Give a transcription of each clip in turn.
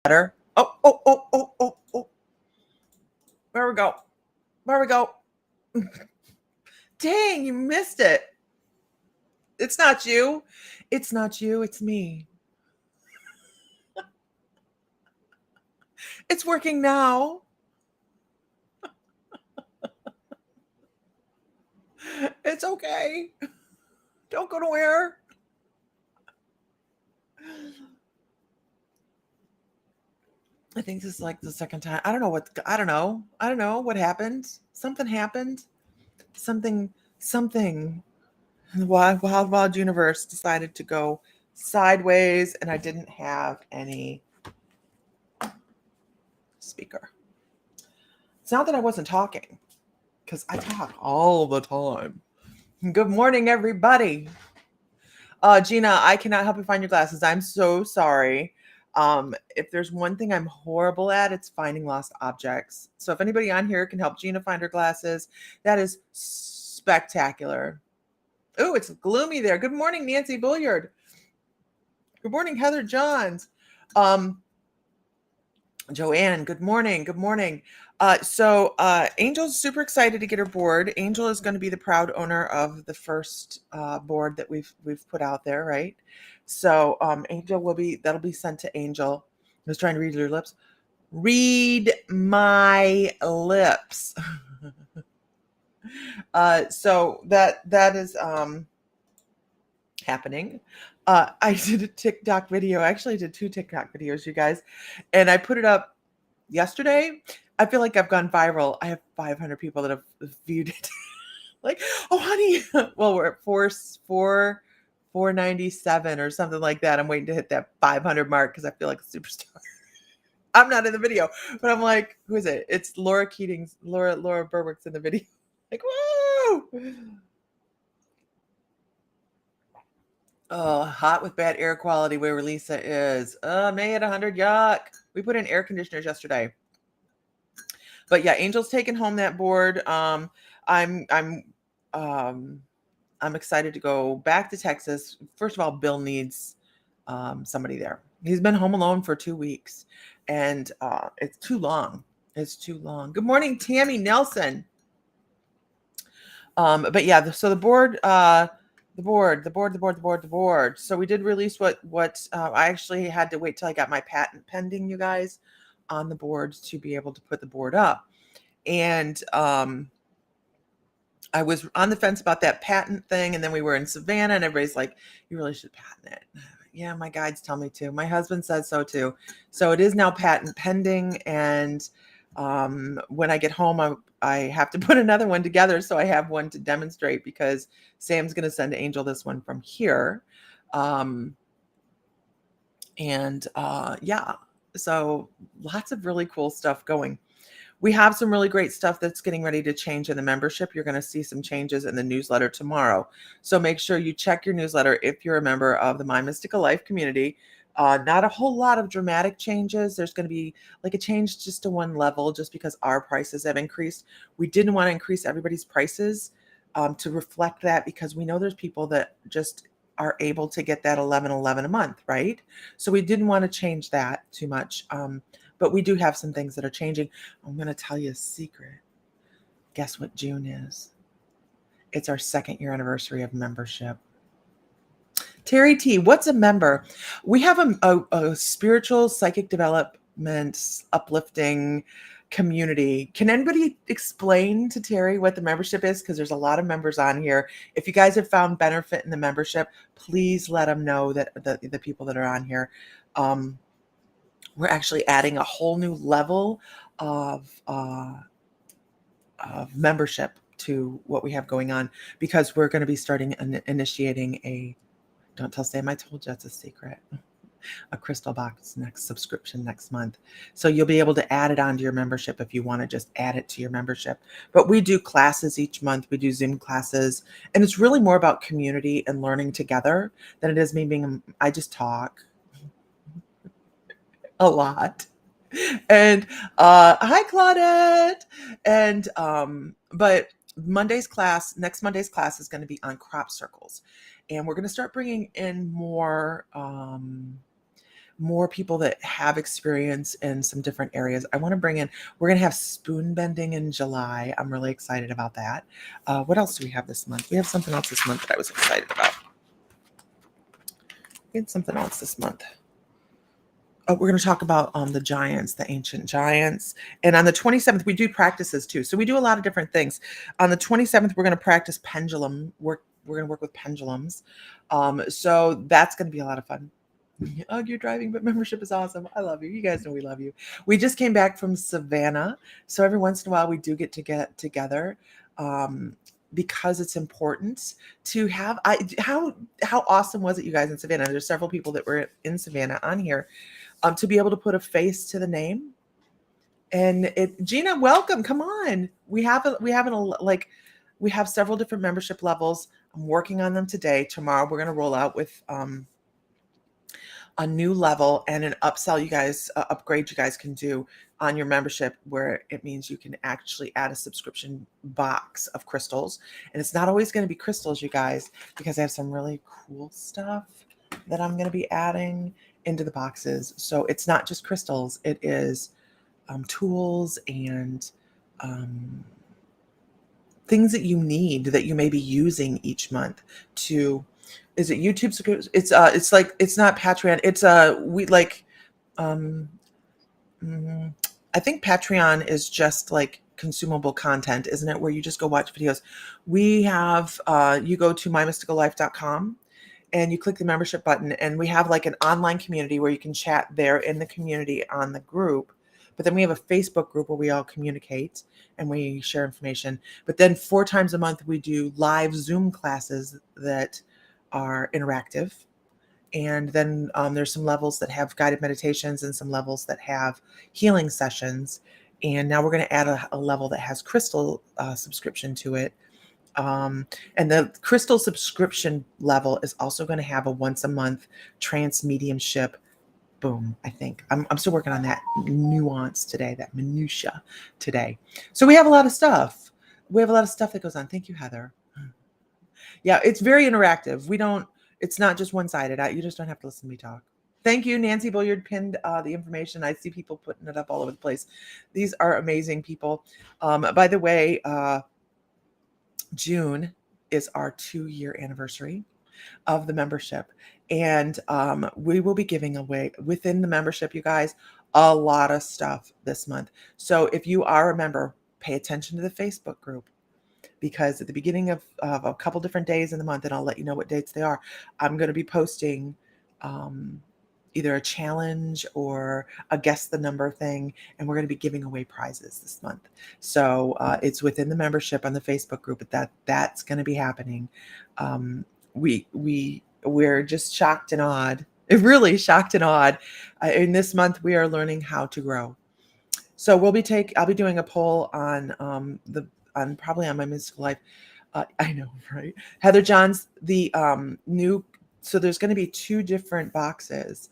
better. Oh. Where we go? Where we go? Dang, you missed it. It's not you. It's not you. It's me. It's working now. It's okay. Don't go nowhere. I think this is like the second time. I don't know what happened. Something happened. Something. The wild universe decided to go sideways, and I didn't have any speaker. It's not that I wasn't talking, because I talk all the time. Good morning, everybody. Gina, I cannot help you find your glasses. I'm so sorry. If there's one thing I'm horrible at, it's finding lost objects. So if anybody on here can help Gina find her glasses, that is spectacular. Oh, it's gloomy there. Good morning, Nancy Bulliard. Good morning, Heather Johns. Joanne, good morning. Good morning. Angel's super excited to get her board. Angel is going to be the proud owner of the first board that we've put out there, right? So Angel that'll be sent to Angel. I was trying to read your lips. Read my lips. So that is happening. I did a TikTok video. I actually did 2 TikTok videos, you guys, and I put it up yesterday. I feel like I've gone viral. I have 500 people that have viewed it. Like, oh, honey. Well, we're at 497 or something like that. I'm waiting to hit that 500 mark because I feel like a superstar. I'm not in the video, but I'm like, who is it? It's Laura Keating's. Laura Berwick's in the video. Like, whoa. Oh, hot with bad air quality where Lisa is. May at 100. Yuck. We put in air conditioners yesterday. But yeah, Angel's taking home that board. I'm excited to go back to Texas. First of all, Bill needs somebody there. He's been home alone for 2 weeks, and it's too long. It's too long. Good morning, Tammy Nelson. But yeah, so the board. The board. So we did release what I actually had to wait till I got my patent pending, you guys, on the board to be able to put the board up. And I was on the fence about that patent thing, and then we were in Savannah, and everybody's like, "You really should patent it." Yeah, my guides tell me to. My husband says so too. So it is now patent pending, and when I get home, I have to put another one together, so I have one to demonstrate because Sam's going to send Angel this one from here. Yeah, so lots of really cool stuff going. We have some really great stuff that's getting ready to change in the membership. You're going to see some changes in the newsletter tomorrow. So make sure you check your newsletter if you're a member of the My Mystical Life community. Not a whole lot of dramatic changes. There's going to be like a change just to one level just because our prices have increased. We didn't want to increase everybody's prices to reflect that because we know there's people that just are able to get that $11.11 a month, right? So we didn't want to change that too much. But we do have some things that are changing. I'm going to tell you a secret. Guess what June is? It's our 2nd year anniversary of membership. Terry T, what's a member? We have a spiritual psychic development, uplifting community. Can anybody explain to Terry what the membership is? Because there's a lot of members on here. If you guys have found benefit in the membership, please let them know that the people that are on here. We're actually adding a whole new level of membership to what we have going on because we're going to be starting initiating a, don't tell Sam I told you, it's a secret, a crystal box subscription next month. So you'll be able to add it onto your membership if you want to just add it to your membership. But we do classes each month. We do Zoom classes, and it's really more about community and learning together than it is me being, I just talk a lot. And hi Claudette. And but next Monday's class is going to be on crop circles, and we're going to start bringing in more more people that have experience in some different areas. I want to bring in, we're going to have spoon bending in July. I'm really excited about that. What else do we have this month? We have something else this month that I was excited about. We had something else this month. Oh, we're going to talk about the giants, the ancient giants. And on the 27th, we do practices too. So we do a lot of different things. On the 27th, we're going to practice pendulum work. We're going to work with pendulums. So that's going to be a lot of fun. Oh, you're driving, but membership is awesome. I love you. You guys know we love you. We just came back from Savannah. So every once in a while, we do get together. Because it's important to have. How awesome was it, you guys, in Savannah? There's several people that were in Savannah on here. To be able to put a face to the name. And Gina, welcome. Come on. We have several different membership levels. I'm working on them today. Tomorrow we're going to roll out with a new level and an upsell upgrade you guys can do on your membership, where it means you can actually add a subscription box of crystals. And it's not always going to be crystals, you guys, because I have some really cool stuff that I'm going to be adding into the boxes. So it's not just crystals, it is tools and things that you need that you may be using each month to, is it YouTube? It's like, it's not Patreon. It's I think Patreon is just like consumable content, isn't it? Where you just go watch videos. We have, you go to mymysticallife.com and you click the membership button, and we have like an online community where you can chat there in the community on the group. But then we have a Facebook group where we all communicate and we share information. But then 4 times a month, we do live Zoom classes that are interactive. And then there's some levels that have guided meditations and some levels that have healing sessions. And now we're going to add a level that has crystal subscription to it. And the crystal subscription level is also going to have a once a month trance mediumship. Boom. I think I'm still working on that nuance today, that minutia today. So we have a lot of stuff. We have a lot of stuff that goes on. Thank you, Heather. Yeah, it's very interactive. It's not just one-sided. You just don't have to listen to me talk. Thank you. Nancy Bulliard pinned the information. I see people putting it up all over the place. These are amazing people. By the way, June is our 2-year anniversary of the membership. And we will be giving away within the membership, you guys, a lot of stuff this month. So if you are a member, pay attention to the Facebook group, because at the beginning of a couple different days in the month, and I'll let you know what dates they are, I'm going to be posting either a challenge or a guess the number thing, and we're going to be giving away prizes this month. So it's within the membership on the Facebook group, but that's going to be happening. We're just shocked and awed, really shocked and awed. In this month, we are learning how to grow. So I'll be doing a poll on probably on my mystical life. I know, right? Heather Johns, the new. So there's going to be 2 different boxes.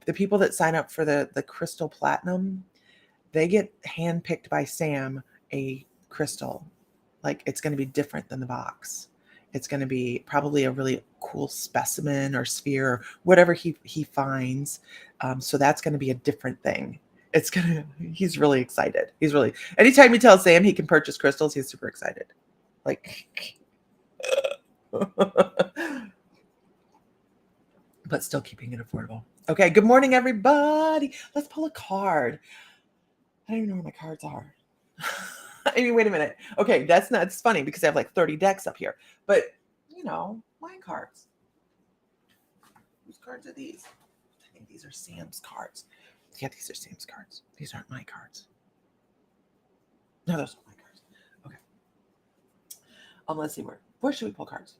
The people that sign up for the crystal platinum, they get handpicked by Sam a crystal. Like, it's going to be different than the box. It's going to be probably a really cool specimen or sphere or whatever he finds. So that's going to be a different thing. He's really excited. Anytime you tell Sam he can purchase crystals, he's super excited. Like, but still keeping it affordable. Okay. Good morning, everybody. Let's pull a card. I don't even know where my cards are. I mean, wait a minute. Okay. It's funny because I have like 30 decks up here, but my cards. Whose cards are these? I think these are Sam's cards. Yeah, these are Sam's cards. These aren't my cards. No, those are my cards. Okay. Let's see where should we pull cards?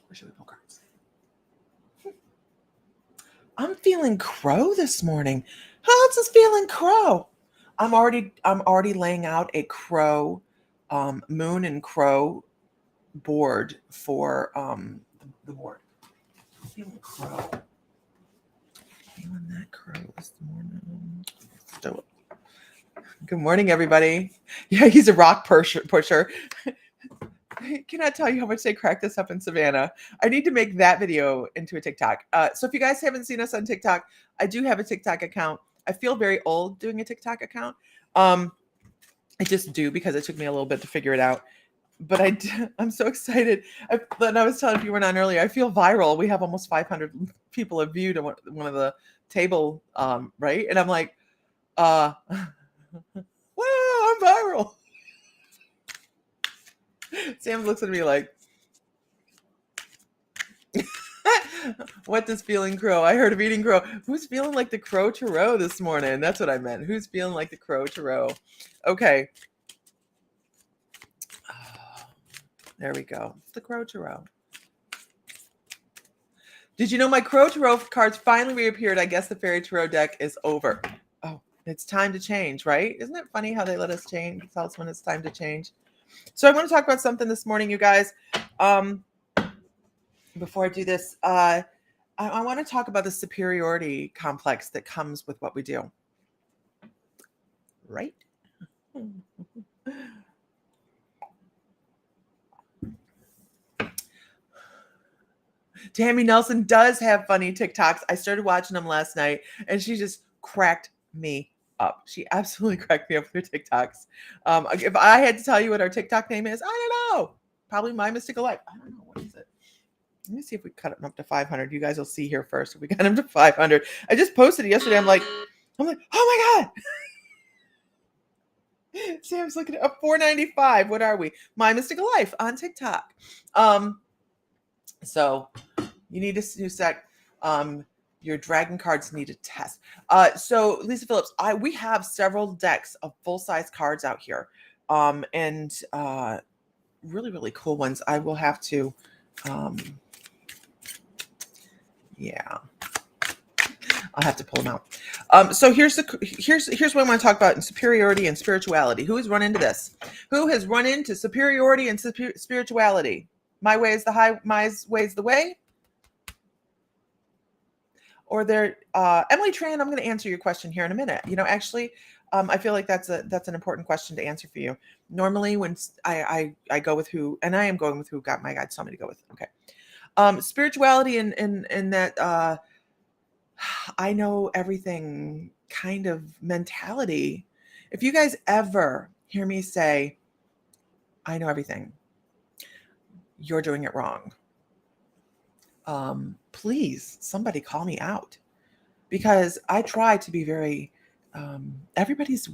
Where should we pull cards? I'm feeling crow this morning. How else is feeling crow? I'm already laying out a crow, moon and crow board for the board. I'm feeling crow. Feeling that crow this morning. Let's do it. Good morning, everybody. Yeah, he's a rock pusher. cannot tell you how much they cracked us up in Savannah. I need to make that video into a TikTok. So if you guys haven't seen us on TikTok, I do have a TikTok account. I feel very old doing a TikTok account. I just do because it took me a little bit to figure it out. But I'm so excited. And I was telling you, weren't on earlier, I feel viral. We have almost 500 people have viewed one of the table, right? And I'm like, wow, I'm viral. Sam looks at me like, what does feeling crow? I heard of eating crow. Who's feeling like the crow Tarot this morning? That's what I meant. Who's feeling like the crow Tarot? Okay. There we go. It's the crow Tarot. Did you know my crow Tarot cards finally reappeared? I guess the fairy Tarot deck is over. Oh, it's time to change, right? Isn't it funny how they let us change? Tell us when it's time to change. So I want to talk about something this morning, you guys. Before I do this, I want to talk about the superiority complex that comes with what we do. Right? Tammy Nelson does have funny TikToks. I started watching them last night, and she just cracked me up. She absolutely cracked me up with her TikToks. If I had to tell you what our TikTok name is, I don't know. Probably My Mystical Life. I don't know. What is it? Let me see if we cut them up to 500. You guys will see here first if we got them to 500. I just posted it yesterday. I'm like, oh my God. Sam's looking at 495. What are we? My Mystical Life on TikTok. So you need a new set. Your dragon cards need a test. So Lisa Phillips, we have several decks of full-size cards out here. And really, really cool ones. I will have to yeah. I'll have to pull them out. So here's what I want to talk about in superiority and spirituality. Who has run into this? Who has run into superiority and spirituality? My way is the high, my way is the way. Or there, Emily Tran, I'm going to answer your question here in a minute. You know, actually, I feel like that's an important question to answer for you. Normally, when I go with who, and I am going with who got my God told me to go with. Okay, spirituality and that I know everything kind of mentality. If you guys ever hear me say, I know everything, you're doing it wrong. Please, somebody call me out, because I try to be very, everybody's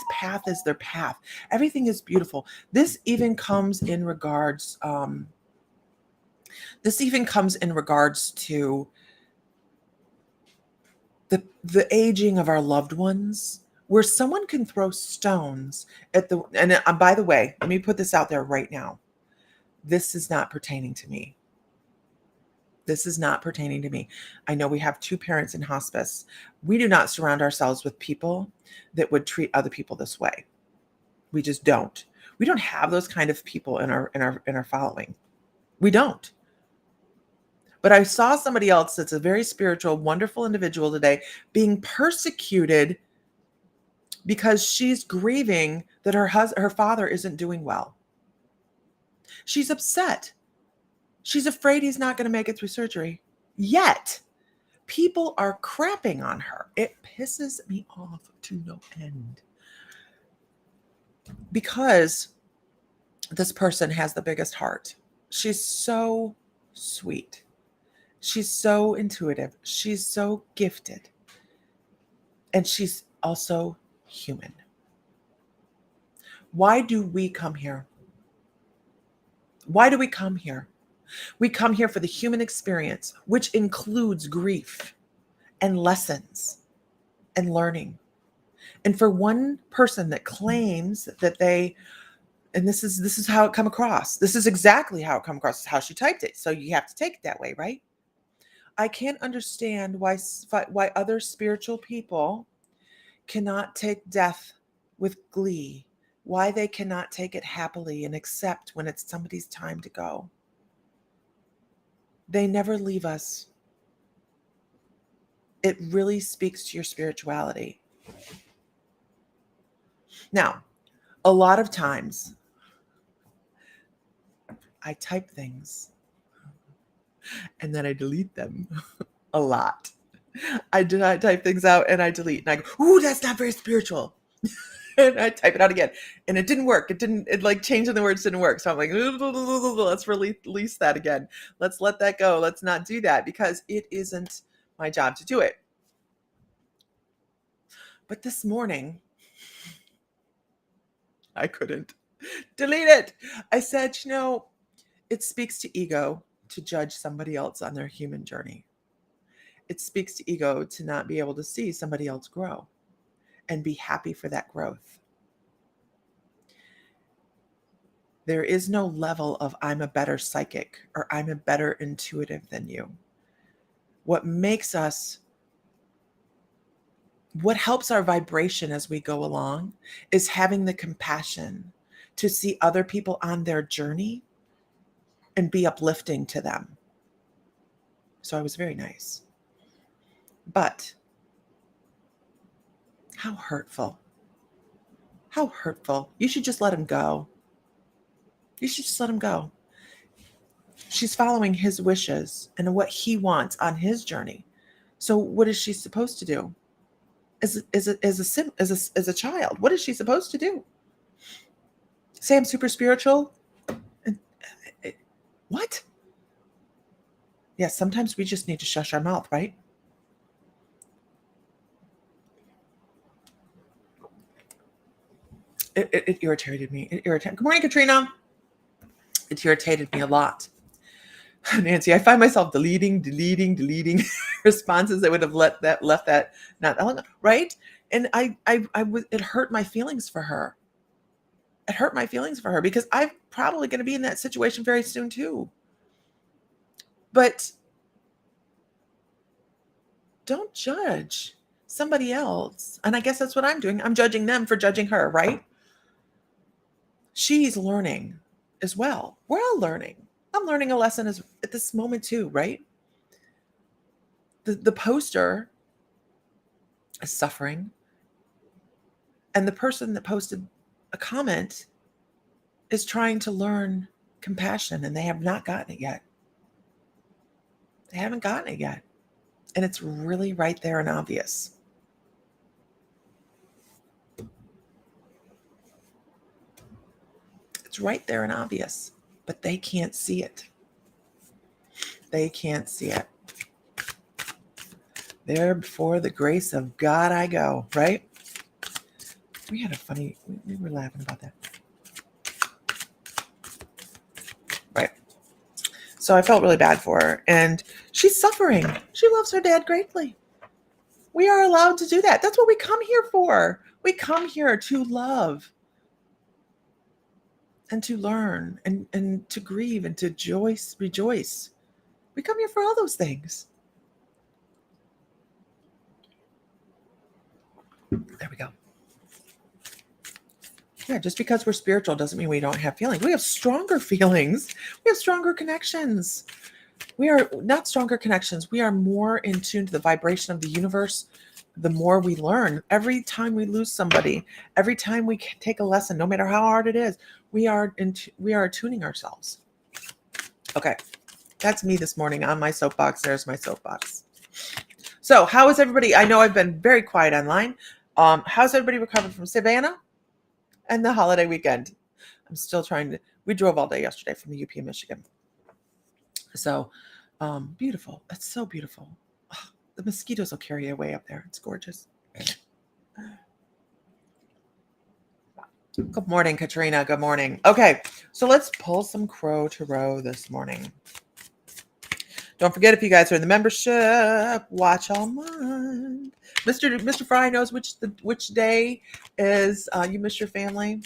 path is their path. Everything is beautiful. This even comes in regards, to the aging of our loved ones, where someone can throw stones at the, and by the way, let me put this out there right now. This is not pertaining to me. This is not pertaining to me. I know we have 2 parents in hospice. We do not surround ourselves with people that would treat other people this way. We just don't. We don't have those kind of people in our following. We don't. But I saw somebody else that's a very spiritual, wonderful individual today being persecuted because she's grieving that her father isn't doing well. She's upset. She's afraid he's not going to make it through surgery. Yet, people are crapping on her. It pisses me off to no end. Because this person has the biggest heart. She's so sweet. She's so intuitive. She's so gifted. And she's also human. Why do we come here? Why do we come here? We come here for the human experience, which includes grief and lessons and learning. And for one person that claims that they, and this is how it come across. This is exactly how it come across, how she typed it. So you have to take it that way, right? I can't understand why other spiritual people cannot take death with glee, why they cannot take it happily and accept when it's somebody's time to go. They never leave us. It really speaks to your spirituality. Now, a lot of times, I type things and then I delete them a lot. I type things out and I delete and I go, ooh, that's not very spiritual. And I type it out again and it didn't work. It like changing the words didn't work. So I'm like, let's release that again. Let's let that go. Let's not do that because it isn't my job to do it. But this morning, I couldn't delete it. I said, it speaks to ego to judge somebody else on their human journey. It speaks to ego to not be able to see somebody else grow and be happy for that growth. There is no level of I'm a better psychic or I'm a better intuitive than you. What helps our vibration as we go along is having the compassion to see other people on their journey and be uplifting to them. So I was very nice. But how hurtful. How hurtful. You should just let him go. You should just let him go. She's following his wishes and what he wants on his journey. So what is she supposed to do? As a child, what is she supposed to do? Say I'm super spiritual? What? Yes, sometimes we just need to shush our mouth, right? It irritated me. Good morning, Katrina. It irritated me a lot. Nancy, I find myself deleting responses that would have left that not long, right? And it hurt my feelings for her. It hurt my feelings for her because I'm probably going to be in that situation very soon too. But don't judge somebody else. And I guess that's what I'm doing. I'm judging them for judging her, right? She's learning as well. We're all learning. I'm learning a lesson at this moment too, right? The poster is suffering. And the person that posted a comment is trying to learn compassion and they have not gotten it yet. They haven't gotten it yet. And it's really right there and obvious. It's right there and obvious, but they can't see it. They can't see it. There before the grace of God I go, right? We were laughing about that. Right. So I felt really bad for her. And she's suffering. She loves her dad greatly. We are allowed to do that. That's what we come here for. We come here to love and to learn and to grieve and to rejoice. We come here for all those things. There we go. Yeah, just because we're spiritual doesn't mean we don't have feelings. We have stronger feelings. We have stronger connections. We are not stronger connections. We are more in tune to the vibration of the universe. The more we learn, every time we lose somebody, every time we take a lesson, no matter how hard it is, we are tuning ourselves. Okay, that's me this morning on my soapbox. There's my soapbox. So how is everybody? I know I've been very quiet online. How's everybody recovered from Savannah and the holiday weekend? I'm still we drove all day yesterday from the UP in Michigan. So beautiful. It's so beautiful. Oh, the mosquitoes will carry you away up there. It's gorgeous. Good morning, Katrina. Good morning. Okay, so let's pull some crow to row this morning. Don't forget, if you guys are in the membership, watch all month. Mr. Fry knows which day is you miss your family.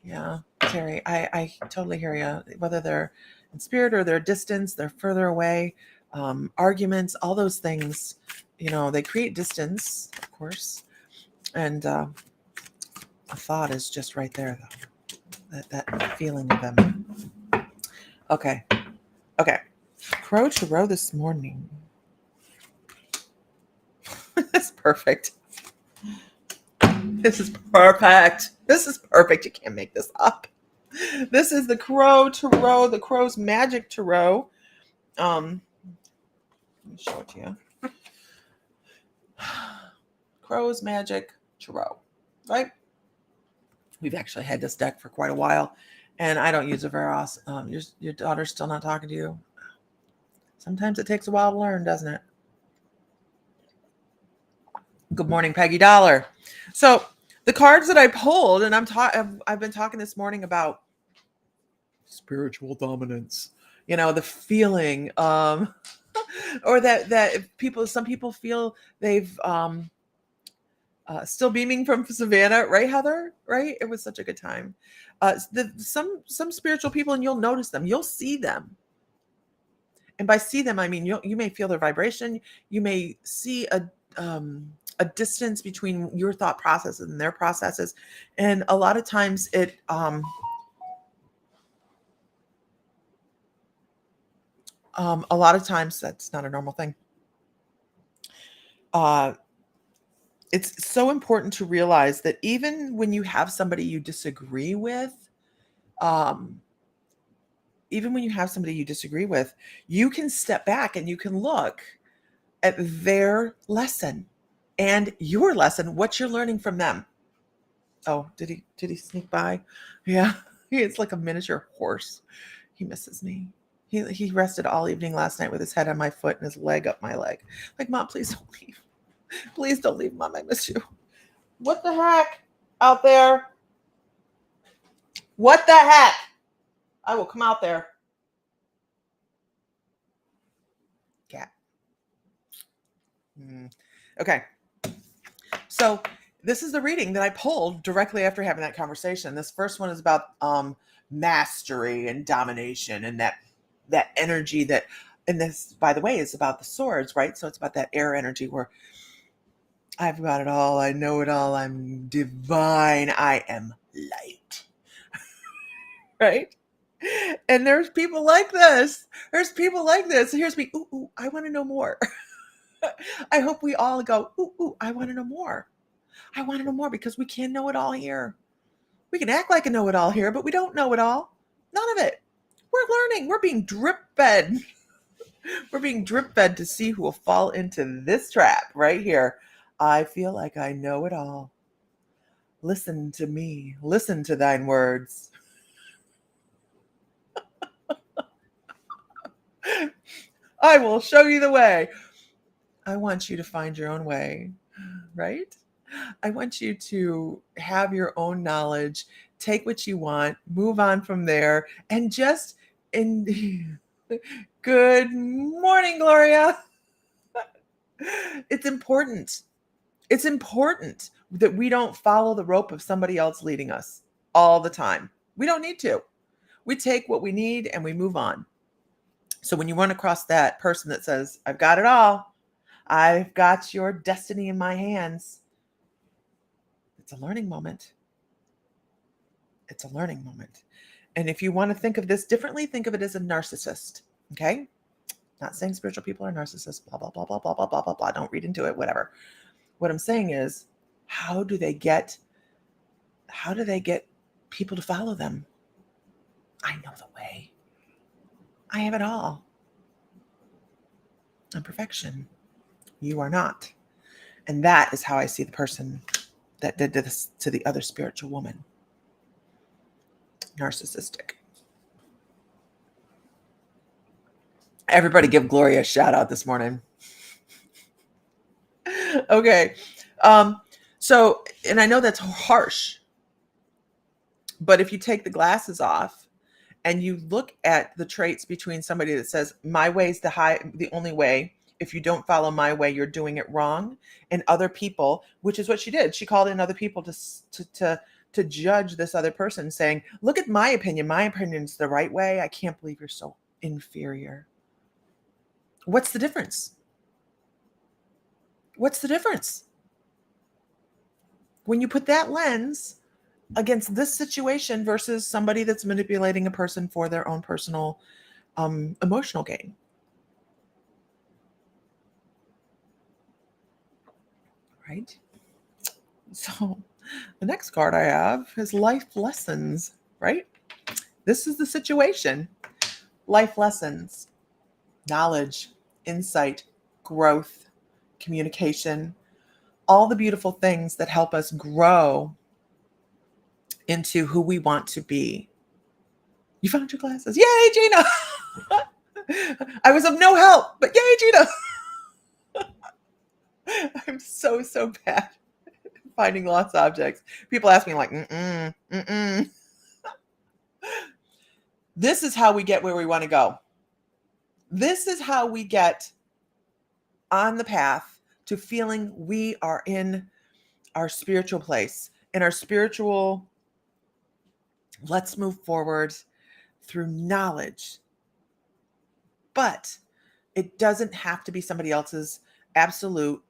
Yeah, Terry, I totally hear you. Whether they're in spirit or they're distance, they're further away, arguments, all those things, they create distance, of course. And a thought is just right there, though. That feeling of them. Okay. Crow to row this morning. That's perfect. This is perfect. You can't make this up. This is the Crow Tarot, the Crow's Magic Tarot. Let me show it to you. Crow's Magic Tarot, right? We've actually had this deck for quite a while, and I don't use it very often. Your daughter's still not talking to you. Sometimes it takes a while to learn, doesn't it? Good morning, Peggy Dollar. So the cards that I pulled, and I've been talking this morning about spiritual dominance. You know, the feeling, or that some people feel they've still beaming from Savannah, right, Heather? Right? It was such a good time. Some spiritual people, and you'll notice them, you'll see them, and by see them, I mean you may feel their vibration. You may see a distance between your thought processes and their processes, and a lot of times a lot of times that's not a normal thing. It's so important to realize that even when you have somebody you disagree with, um, you can step back and you can look at their lesson and your lesson, what you're learning from them. Oh, did he sneak by? Yeah, it's like a miniature horse. He misses me. He rested all evening last night with his head on my foot and his leg up my leg. Like, Mom, please don't leave. Please don't leave, Mom. I miss you. What the heck out there? What the heck? I will come out there. Cat. Okay. So this is the reading that I pulled directly after having that conversation. This first one is about mastery and domination, and that energy that, and this, by the way, is about the swords, right? So it's about that air energy where I've got it all, I know it all, I'm divine, I am light. Right? And there's people like this. Here's me. Ooh, I want to know more. I hope we all go, ooh, I want to know more. I want to know more, because we can't know it all here. We can act like a know it all here, but we don't know it all. None of it. We're learning. We're being drip fed. We're being drip fed to see who will fall into this trap right here. I feel like I know it all. Listen to me. Listen to thine words. I will show you the way. I want you to find your own way, right? I want you to have your own knowledge, take what you want, move on from there, and just in good morning, Gloria. It's important. It's important that we don't follow the rope of somebody else leading us all the time. We don't need to. We take what we need and we move on. So when you run across that person that says, I've got it all, I've got your destiny in my hands, it's a learning moment. It's a learning moment. And if you want to think of this differently, think of it as a narcissist. Okay? Not saying spiritual people are narcissists, blah, blah, blah, blah, blah, blah, blah, blah, blah. Don't read into it, whatever. What I'm saying is, how do they get people to follow them? I know the way. I have it all. I'm perfection. You are not. And that is how I see the person that did this to the other spiritual woman. Narcissistic. Everybody give Gloria a shout out this morning. Okay. So, and I know that's harsh, but if you take the glasses off and you look at the traits between somebody that says, my way is the only way. If you don't follow my way, you're doing it wrong. And other people, which is what she did. She called in other people to judge this other person, saying, look at my opinion. My opinion is the right way. I can't believe you're so inferior. What's the difference? What's the difference? When you put that lens against this situation versus somebody that's manipulating a person for their own personal emotional gain. Right? So the next card I have is life lessons, right? This is the situation. Life lessons, knowledge, insight, growth, communication, all the beautiful things that help us grow into who we want to be. You found your glasses. Yay, Gina! I was of no help, but yay, Gina! I'm so bad at finding lost objects. People ask me like, mm-mm. This is how we get where we want to go. This is how we get on the path to feeling we are in our spiritual place, in our spiritual, let's move forward through knowledge. But it doesn't have to be somebody else's absolute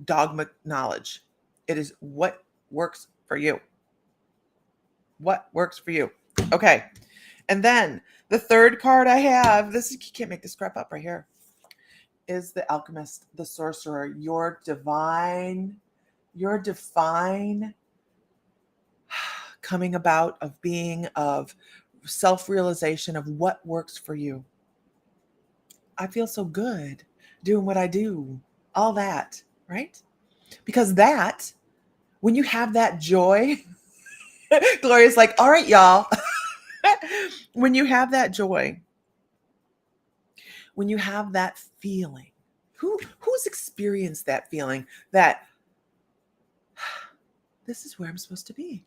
dogma knowledge. It is what works for you. What works for you. Okay. And then the third card I have, this is, you can't make this crap up right here, is the alchemist, the sorcerer, your divine coming about of being, of self-realization of what works for you. I feel so good doing what I do, all that, right? Because that, when you have that joy, Gloria's like, all right, y'all. When you have that joy, when you have that feeling, who's experienced that feeling that this is where I'm supposed to be?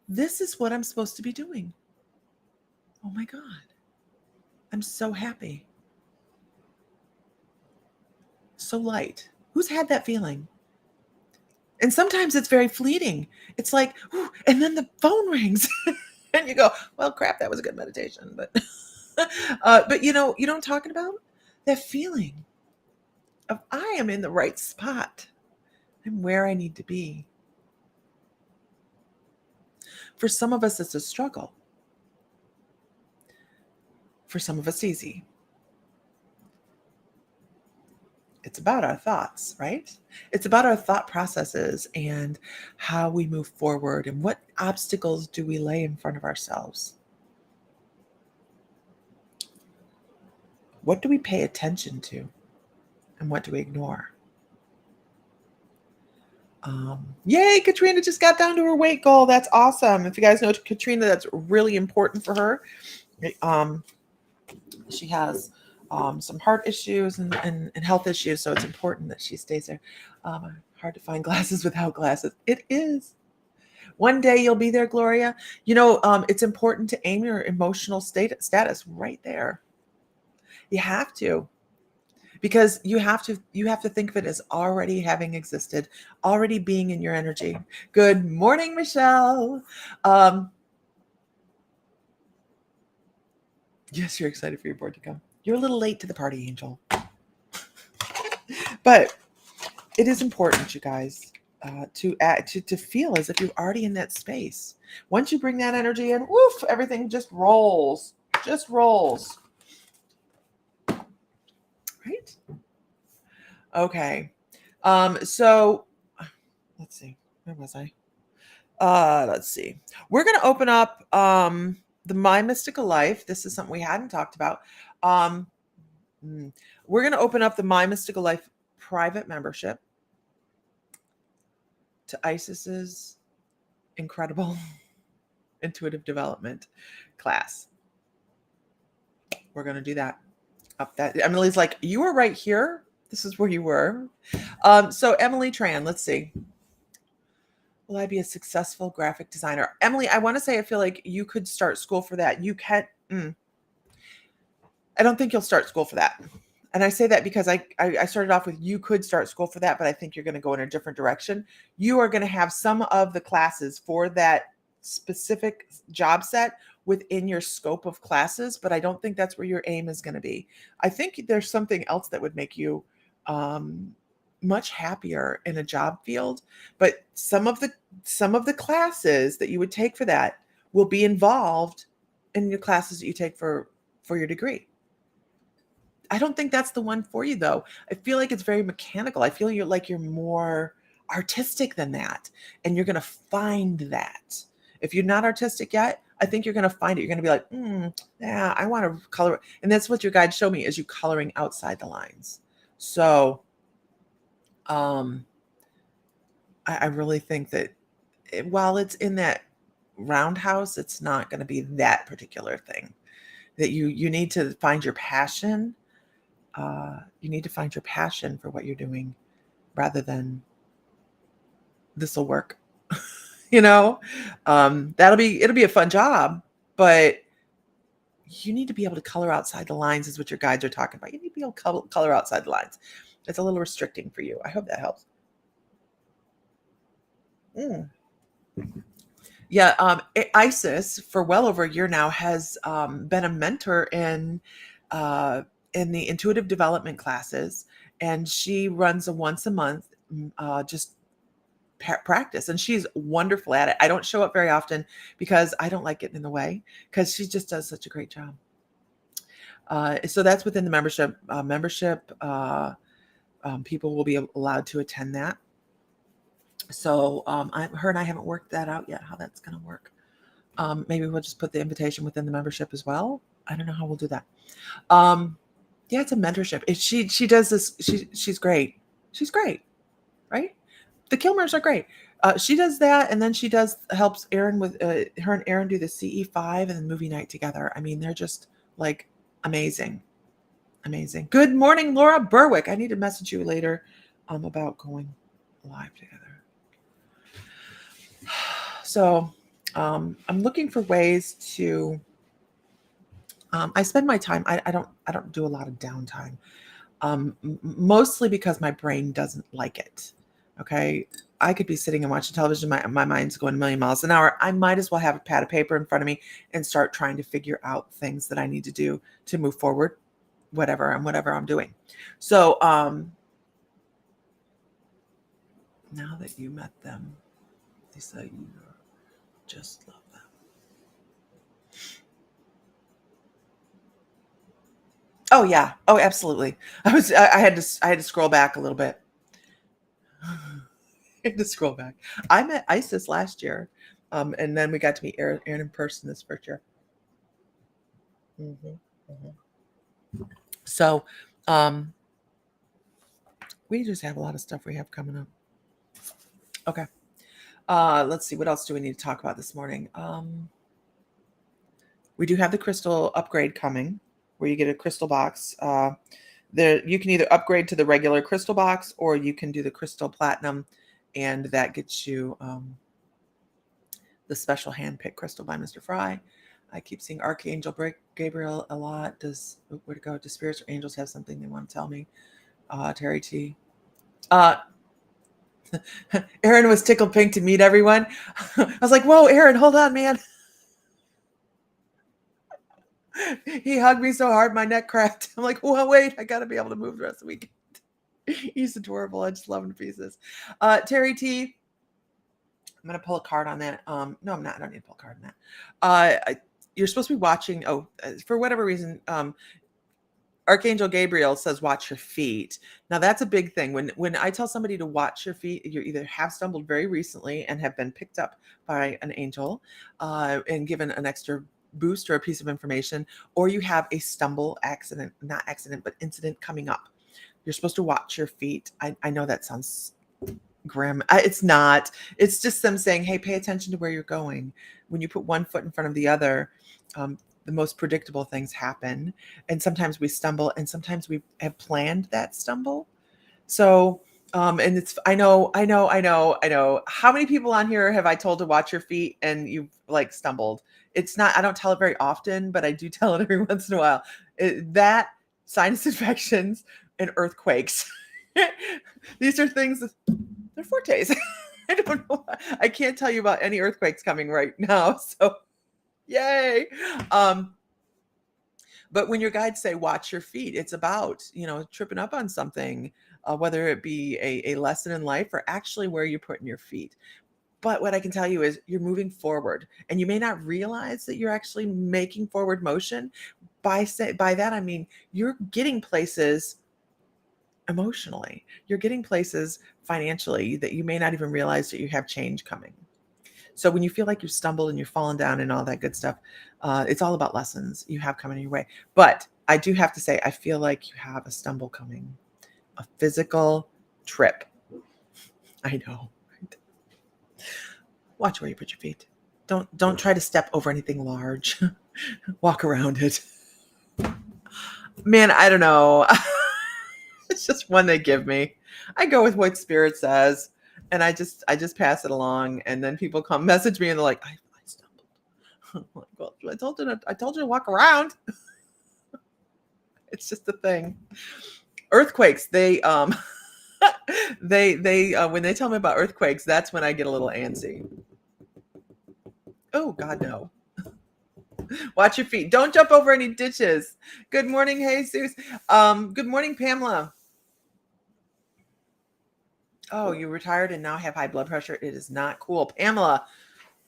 This is what I'm supposed to be doing. Oh my God. I'm so happy. So light. Who's had that feeling? And sometimes it's very fleeting. It's like, whew, and then the phone rings and you go, well, crap, that was a good meditation. But you know what I'm talking about? That feeling of I am in the right spot. I'm where I need to be. For some of us, it's a struggle. For some of us, easy. It's about our thoughts, right? It's about our thought processes and how we move forward and what obstacles do we lay in front of ourselves. What do we pay attention to and what do we ignore? Yay, Katrina just got down to her weight goal. That's awesome. If you guys know Katrina, that's really important for her. She has some heart issues and health issues, so it's important that she stays there. Hard to find glasses without glasses. It is. One day you'll be there, Gloria. It's important to aim your emotional status right there. You have to. Because you have to think of it as already having existed, already being in your energy. Good morning, Michelle. Yes, you're excited for your board to come. You're a little late to the party, Angel. But it is important, you guys, to feel as if you're already in that space. Once you bring that energy in, woof, everything just rolls. Just rolls. Right? Okay. So let's see. Where was I? Let's see. We're going to open up the My Mystical Life. This is something we hadn't talked about. We're going to open up the My Mystical Life private membership to Isis's incredible intuitive development class. We're going to do that. Up that. Emily's like, you were right here. This is where you were. So Emily Tran, let's see. Will I be a successful graphic designer? Emily, I want to say I feel like you could start school for that. You can. I don't think you'll start school for that. And I say that because I started off with you could start school for that, but I think you're going to go in a different direction. You are going to have some of the classes for that specific job set within your scope of classes, but I don't think that's where your aim is going to be. I think there's something else that would make you much happier in a job field, but some of the classes that you would take for that will be involved in your classes that you take for your degree. I don't think that's the one for you though. I feel like it's very mechanical. I feel you're more artistic than that, and you're going to find that If you're not artistic yet, I think you're going to find it. You're going to be like, yeah, I want to color. And that's what your guides show me, is you coloring outside the lines. So I really think that while it's in that roundhouse, it's not going to be that particular thing. That you need to find your passion. You need to find your passion for what you're doing, rather than this will work. It'll be a fun job, but you need to be able to color outside the lines, is what your guides are talking about. You need to be able to color outside the lines. It's a little restricting for you. I hope that helps. Mm. Yeah, Isis, for well over a year now, has been a mentor in the intuitive development classes, and she runs a once a month just practice, and she's wonderful at it. I don't show up very often because I don't like getting in the way, because she just does such a great job. So that's within the membership. People will be allowed to attend that. So her and I haven't worked that out yet, how that's going to work. Maybe we'll just put the invitation within the membership as well. I don't know how we'll do that. Yeah, it's a mentorship. She does this. She's great. She's great, right? The Kilmers are great. She does that, and then she helps Aaron with her and Aaron do the CE5 and the movie night together. I mean, they're just like amazing. Amazing. Good morning, Laura Berwick. I need to message you later about going live together. So I'm looking for ways to. I spend my time. I don't do a lot of downtime, mostly because my brain doesn't like it. Okay, I could be sitting and watching television. My mind's going a million miles an hour. I might as well have a pad of paper in front of me and start trying to figure out things that I need to do to move forward, whatever I'm doing. So now that you met them, Lisa, you just love them. Oh yeah. Oh, absolutely. I had to scroll back a little bit. I had to scroll back. I met Isis last year. And then we got to meet Aaron in person this first year. Mm-hmm, mm-hmm. So, we just have a lot of stuff we have coming up. Okay. Let's see. What else do we need to talk about this morning? We do have the crystal upgrade coming, where you get a crystal box. You can either upgrade to the regular crystal box, or you can do the crystal platinum, and that gets you the special hand-picked crystal by Mr. Fry. I keep seeing Archangel Gabriel a lot. Where to go? Do spirits or angels have something they want to tell me? Terry T. Aaron was tickled pink to meet everyone. I was like, whoa, Aaron, hold on, man. He hugged me so hard my neck cracked. I'm like, well, wait, I got to be able to move the rest of the week. He's adorable. I just love him to pieces. Terry T. I'm going to pull a card on that. No, I'm not. I don't need to pull a card on that. You're supposed to be watching. For whatever reason, Archangel Gabriel says, watch your feet. Now that's a big thing. When I tell somebody to watch your feet, you either have stumbled very recently and have been picked up by an angel and given an extra boost or a piece of information, or you have a not accident, but incident coming up. You're supposed to watch your feet. I know that sounds grim. It's not. It's just them saying, hey, pay attention to where you're going. When you put one foot in front of the other, the most predictable things happen. And sometimes we stumble, and sometimes we have planned that stumble. So, and I know. How many people on here have I told to watch your feet and you've like stumbled? It's not, I don't tell it very often, but I do tell it every once in a while. That, sinus infections, and earthquakes. These are things, they're fortes. I don't know. I can't tell you about any earthquakes coming right now. So yay. But when your guides say watch your feet, it's about, tripping up on something, whether it be a lesson in life or actually where you're putting your feet. But what I can tell you is you're moving forward, and you may not realize that you're actually making forward motion. By that, I mean, you're getting places emotionally. You're getting places financially that you may not even realize that you have change coming. So when you feel like you've stumbled and you're falling down and all that good stuff, it's all about lessons you have coming your way. But I do have to say, I feel like you have a stumble coming, a physical trip. I know. Watch where you put your feet. Don't try to step over anything large. Walk around it. Man, I don't know. It's just one they give me. I go with what spirit says, and I just pass it along. And then people come message me, and they're like, "I stumbled." I'm like, well, I told you to walk around. It's just a thing. Earthquakes. They when they tell me about earthquakes, that's when I get a little antsy. Oh God, no. Watch your feet. Don't jump over any ditches. Good morning, Jesus. Good morning, Pamela. Oh, you retired and now have high blood pressure. It is not cool. Pamela,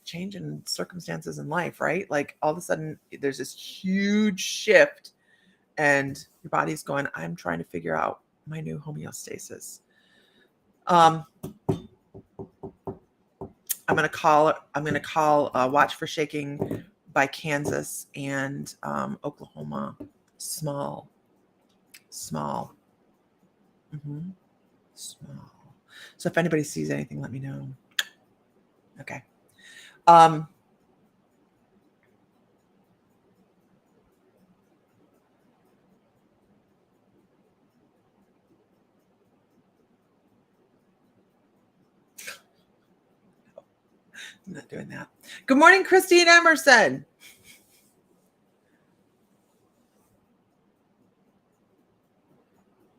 change in circumstances in life, right? Like all of a sudden there's this huge shift and your body's going, I'm trying to figure out my new homeostasis. I'm going to call Watch for Shaking by Kansas and Oklahoma. Small. Mm-hmm. Small. So if anybody sees anything, let me know. Okay. I'm not doing that. Good morning, Christine Emerson.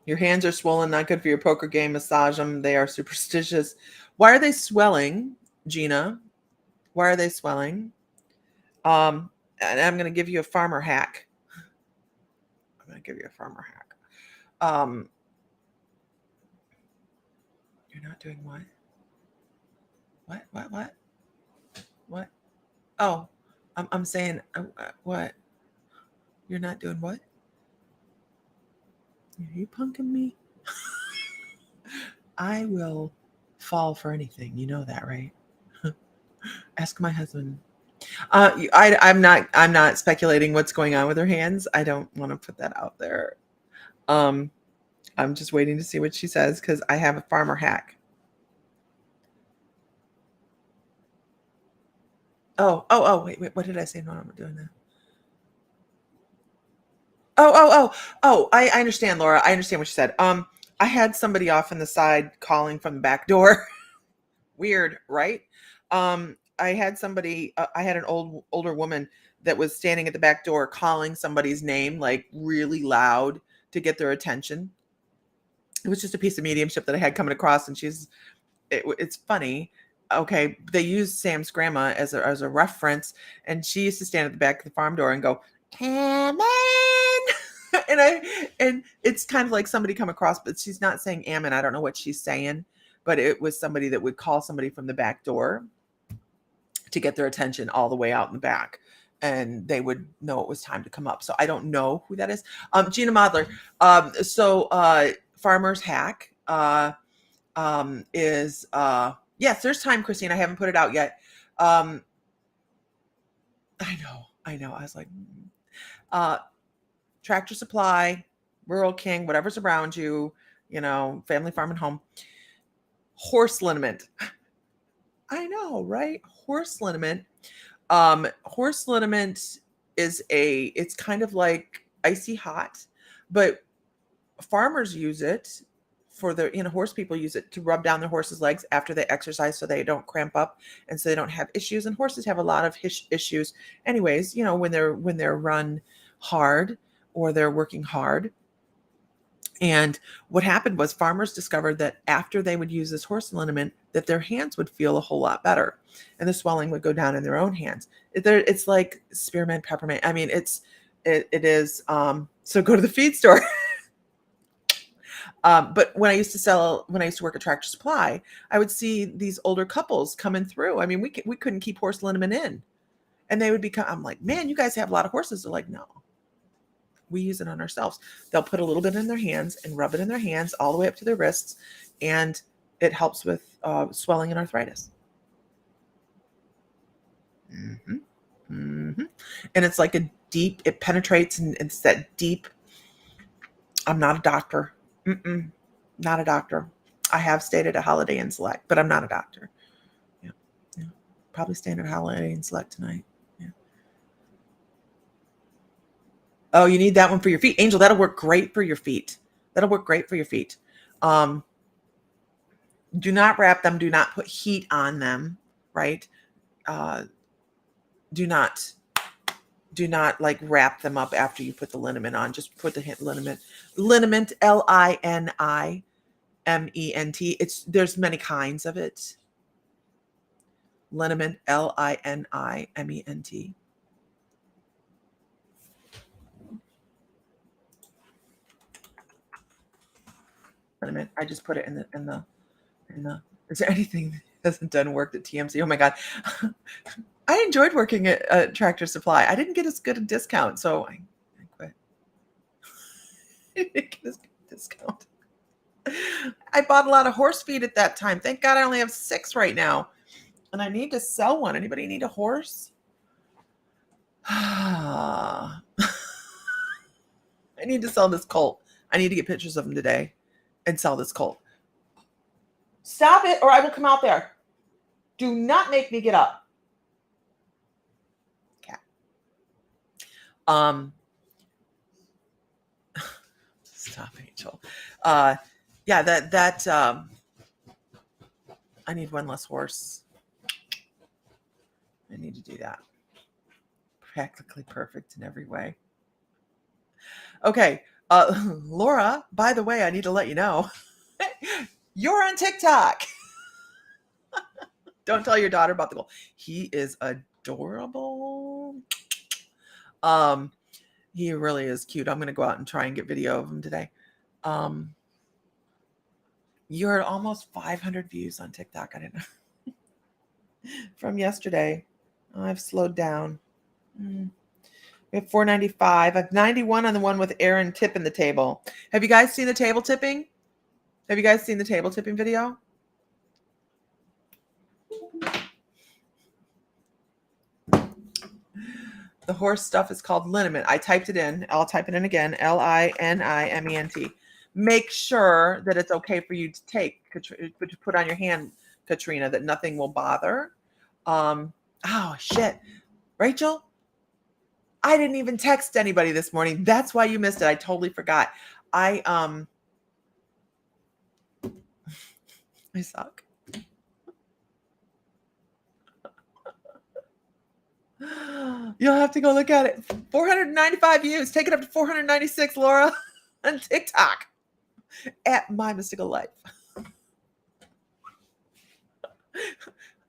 Your hands are swollen, not good for your poker game. Massage them. They are superstitious. Why are they swelling, Gina? Why are they swelling? And I'm going to give you a farmer hack. You're not doing what? What? Oh, I'm saying what? You're not doing what? Are you punking me? I will fall for anything. You know that, right? Ask my husband. I'm not speculating what's going on with her hands. I don't want to put that out there. I'm just waiting to see what she says because I have a farmer hack. Wait, what did I say? No, I'm not doing that. I understand, Laura. I understand what you said. I had somebody off on the side calling from the back door. Weird, right? I had an older woman that was standing at the back door calling somebody's name like really loud to get their attention. It was just a piece of mediumship that I had coming across, and it's funny. Okay, they used Sam's grandma as a reference, and she used to stand at the back of the farm door and go, "Come in," and it's kind of like somebody come across, but she's not saying "amen." I don't know what she's saying, but it was somebody that would call somebody from the back door to get their attention all the way out in the back, and they would know it was time to come up. So I don't know who that is. Gina Modler. Farmer's hack is yes, there's time, Christine. I haven't put it out yet. I know. I was like, Tractor Supply, Rural King, whatever's around you, Family Farm and Home. Horse liniment. I know, right? Horse liniment. Horse liniment it's kind of like icy hot, but farmers use it for horse people use it to rub down their horses' legs after they exercise so they don't cramp up and so they don't have issues. And horses have a lot of issues anyways, when they're run hard or they're working hard. And what happened was farmers discovered that after they would use this horse liniment, that their hands would feel a whole lot better and the swelling would go down in their own hands. It's like spearmint peppermint. I mean, it is. So go to the feed store. But when I used to work at Tractor Supply, I would see these older couples coming through. I mean, we couldn't keep horse liniment in, and they would become. I'm like, man, you guys have a lot of horses. They're like, no, we use it on ourselves. They'll put a little bit in their hands and rub it in their hands all the way up to their wrists, and it helps with swelling and arthritis. Mm-hmm. Mm-hmm. And it's like a deep, it penetrates, and it's that deep. I'm not a doctor. Mm-mm, not a doctor. I have stayed at a Holiday Inn Select, but I'm not a doctor. Yeah. Yeah. Probably staying at Holiday Inn Select tonight. Yeah. Oh, you need that one for your feet. Angel, that'll work great for your feet. That'll work great for your feet. Um, do not wrap them. Do not put heat on them, right? Uh, do not like wrap them up after you put the liniment on. Just put the liniment, liniment. It's there's many kinds of it. Liniment, liniment. Liniment. I just put it in the. Is there anything that hasn't done work at TMC? Oh my god, I enjoyed working at Tractor Supply. I didn't get as good a discount, so I quit. I didn't get as good a discount. I bought a lot of horse feed at that time. Thank God I only have 6 right now. And I need to sell one. Anybody need a horse? I need to sell this colt. I need to get pictures of him today and sell this colt. Stop it, or I will come out there. Do not make me get up. Cat. Stop, Angel. Yeah, that I need one less horse. I need to do that. Practically perfect in every way. Okay. Laura, by the way, I need to let you know. You're on TikTok. Don't tell your daughter about the goal. He is adorable. He really is cute. I'm gonna go out and try and get video of him today. You're at almost 500 views on TikTok. I didn't know. From yesterday. I've slowed down. We have 495. I have 91 on the one with Aaron tipping the table. Have you guys seen the table tipping? Have you guys seen the table tipping video? The horse stuff is called liniment. I typed it in. I'll type it in again. liniment. Make sure that it's okay for you to take, to put on your hand, Katrina, that nothing will bother. Oh, shit. Rachel, I didn't even text anybody this morning. That's why you missed it. I totally forgot. I suck. You'll have to go look at it. 495 views. Take it up to 496, Laura, on TikTok at My Mystical Life.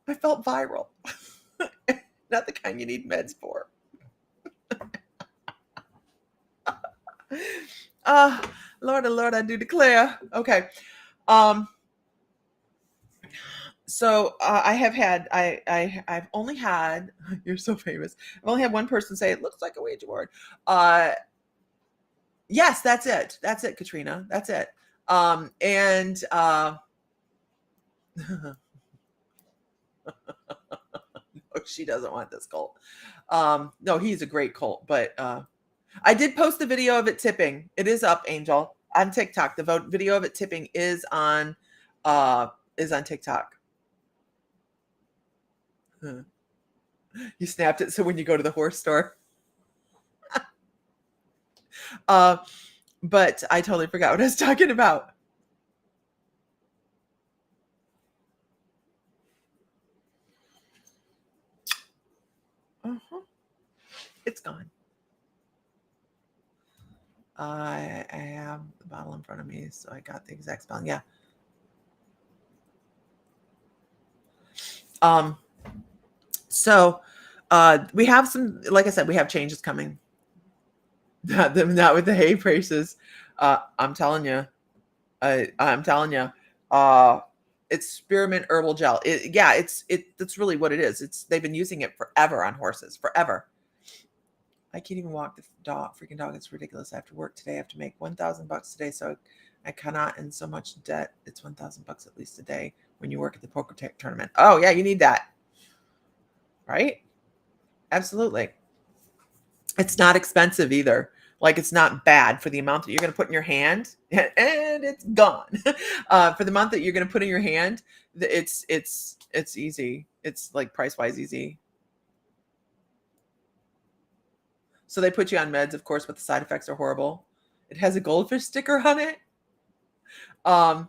I felt viral. Not the kind you need meds for. Lord, oh Lord, I do declare. Okay. So I've only had, you're so famous. I've only had one person say it looks like a Ouija board. Yes, that's it. That's it, Katrina. That's it. And no, she doesn't want this cult. No, he's a great cult, but I did post the video of it tipping. It is up, Angel, on TikTok. The video of it tipping is on TikTok. You snapped it so when you go to the horse store. But I totally forgot what I was talking about. It's gone. I have the bottle in front of me, so I got the exact spelling. Yeah. So we have some, like I said, we have changes coming. Not with the hay prices. I'm telling you. I'm telling you. It's spearmint herbal gel. That's really what it is. They've been using it forever on horses, forever. I can't even walk the freaking dog. It's ridiculous. I have to work today. I have to make $1,000 today, so I cannot in so much debt. It's $1,000 at least a day when you work at the poker tournament. Oh yeah, you need that, right? Absolutely. It's not expensive either. Like, it's not bad for the amount that you're going to put in your hand, and it's gone. For the amount that you're going to put in your hand, it's easy. It's like price wise easy. So they put you on meds, of course, but the side effects are horrible. It has a goldfish sticker on it. Um,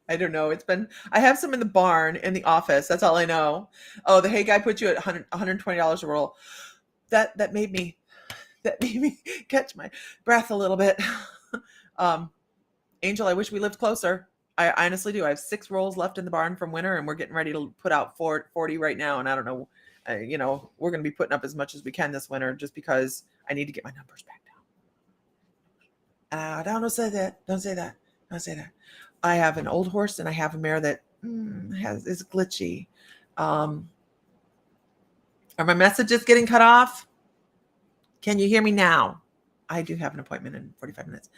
I don't know. I have some in the barn in the office. That's all I know. Oh, the hay guy put you at $120 a roll. That made me catch my breath a little bit. Angel, I wish we lived closer. I honestly do. I have 6 rolls left in the barn from winter, and we're getting ready to put out 40 right now. And I don't know, we're going to be putting up as much as we can this winter just because I need to get my numbers back down. Don't say that. Don't say that. Don't say that. I have an old horse and I have a mare that is glitchy. Are my messages getting cut off? Can you hear me now? I do have an appointment in 45 minutes.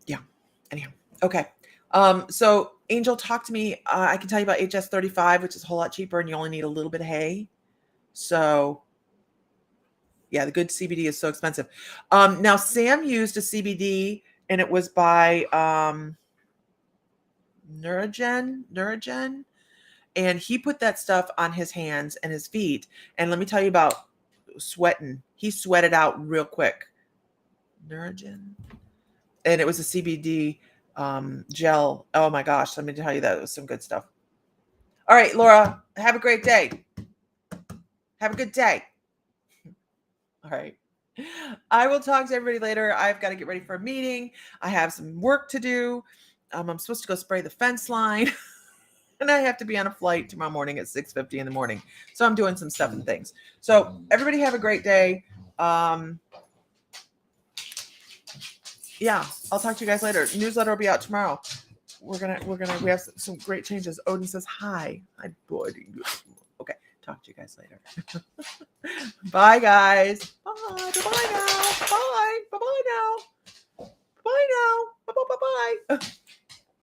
Yeah. Anyhow. Okay. So Angel, talk to me. I can tell you about HS35, which is a whole lot cheaper and you only need a little bit of hay. So yeah, the good CBD is so expensive. Now Sam used a CBD and it was by Neurogen, and he put that stuff on his hands and his feet. And let me tell you about sweating. He sweated out real quick. Neurogen, and it was a CBD gel. Oh my gosh, let me tell you that it was some good stuff. All right, Laura, have a great day. Have a good day. All right. I will talk to everybody later. I've got to get ready for a meeting. I have some work to do. I'm supposed to go spray the fence line. And I have to be on a flight tomorrow morning at 6:50 in the morning. So I'm doing some stuff and things. So everybody have a great day. Yeah, I'll talk to you guys later. Newsletter will be out tomorrow. We have some great changes. Odin says hi. Hi, boy. Okay, talk to you guys later. Bye, guys. Bye. Bye-bye now. Bye. Bye-bye now. Bye now. Bye-bye.